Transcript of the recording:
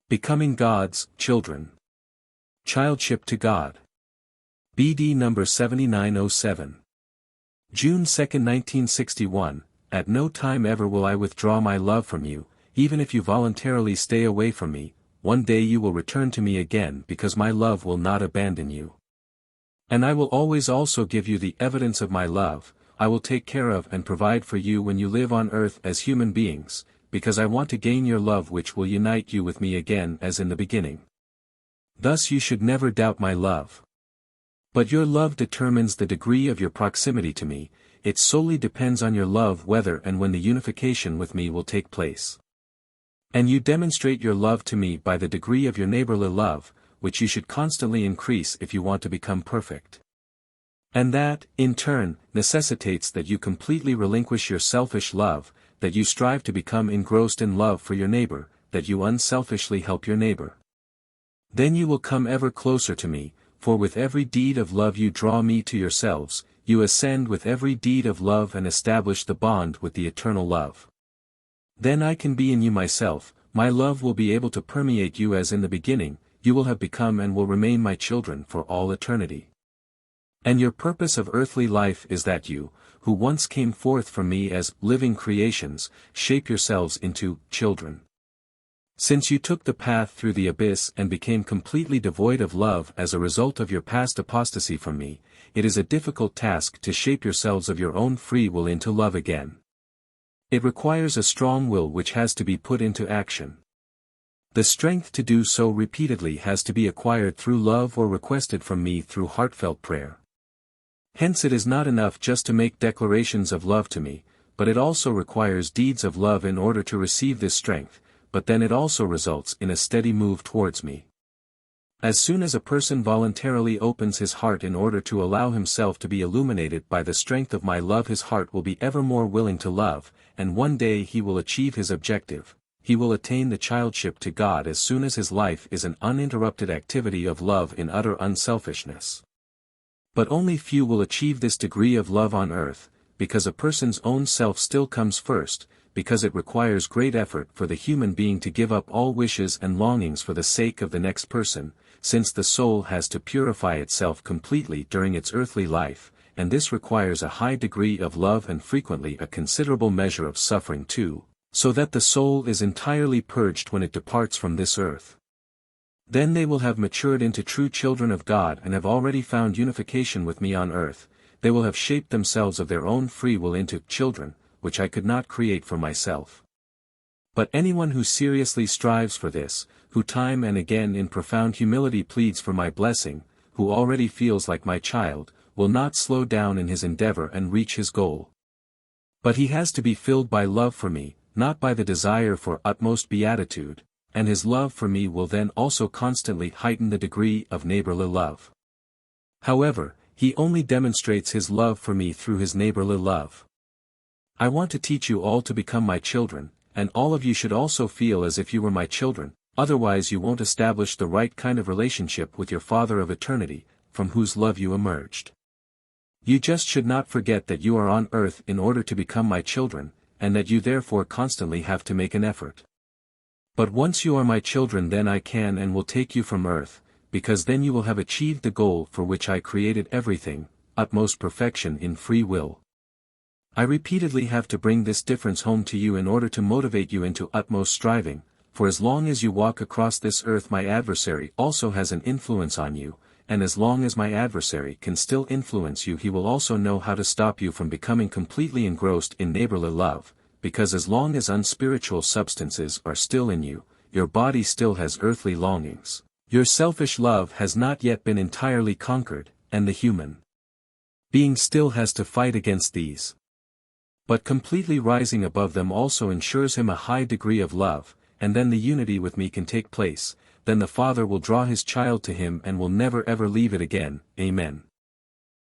Becoming God's children. Childship to God. BD number 7907. June 2, 1961. At no time ever will I withdraw my love from you, even if you voluntarily stay away from me. One day you will return to me again because my love will not abandon you. And I will always also give you the evidence of my love. I will take care of and provide for you when you live on earth as human beings, because I want to gain your love which will unite you with me again as in the beginning. Thus you should never doubt my love. But your love determines the degree of your proximity to me. It solely depends on your love whether and when the unification with me will take place. And you demonstrate your love to me by the degree of your neighborly love, which you should constantly increase if you want to become perfect. And that, in turn, necessitates that you completely relinquish your selfish love, that you strive to become engrossed in love for your neighbor, that you unselfishly help your neighbor. Then you will come ever closer to me, for with every deed of love you draw me to yourselves, you ascend with every deed of love and establish the bond with the eternal love. Then I can be in you myself, my love will be able to permeate you as in the beginning, you will have become and will remain my children for all eternity. And your purpose of earthly life is that you, who once came forth from me as living creations, shape yourselves into children. Since you took the path through the abyss and became completely devoid of love as a result of your past apostasy from me, it is a difficult task to shape yourselves of your own free will into love again. It requires a strong will which has to be put into action. The strength to do so repeatedly has to be acquired through love or requested from me through heartfelt prayer. Hence it is not enough just to make declarations of love to me, but it also requires deeds of love in order to receive this strength, but then it also results in a steady move towards me. As soon as a person voluntarily opens his heart in order to allow himself to be illuminated by the strength of my love, his heart will be ever more willing to love, and one day he will achieve his objective. He will attain the childship to God as soon as his life is an uninterrupted activity of love in utter unselfishness. But only few will achieve this degree of love on earth, because a person's own self still comes first, because it requires great effort for the human being to give up all wishes and longings for the sake of the next person, since the soul has to purify itself completely during its earthly life, and this requires a high degree of love and frequently a considerable measure of suffering too, so that the soul is entirely purged when it departs from this earth. Then they will have matured into true children of God and have already found unification with me on earth. They will have shaped themselves of their own free will into children, which I could not create for myself. But anyone who seriously strives for this, who time and again in profound humility pleads for my blessing, who already feels like my child, will not slow down in his endeavor and reach his goal. But he has to be filled by love for me, not by the desire for utmost beatitude, and his love for me will then also constantly heighten the degree of neighborly love. However, he only demonstrates his love for me through his neighborly love. I want to teach you all to become my children, and all of you should also feel as if you were my children, otherwise you won't establish the right kind of relationship with your Father of eternity, from whose love you emerged. You just should not forget that you are on earth in order to become my children, and that you therefore constantly have to make an effort. But once you are my children, then I can and will take you from earth, because then you will have achieved the goal for which I created everything, utmost perfection in free will. I repeatedly have to bring this difference home to you in order to motivate you into utmost striving, for as long as you walk across this earth my adversary also has an influence on you, and as long as my adversary can still influence you he will also know how to stop you from becoming completely engrossed in neighborly love, because as long as unspiritual substances are still in you, your body still has earthly longings, your selfish love has not yet been entirely conquered, and the human being still has to fight against these. But completely rising above them also ensures him a high degree of love, and then the unity with me can take place, then the Father will draw his child to him and will never ever leave it again. Amen.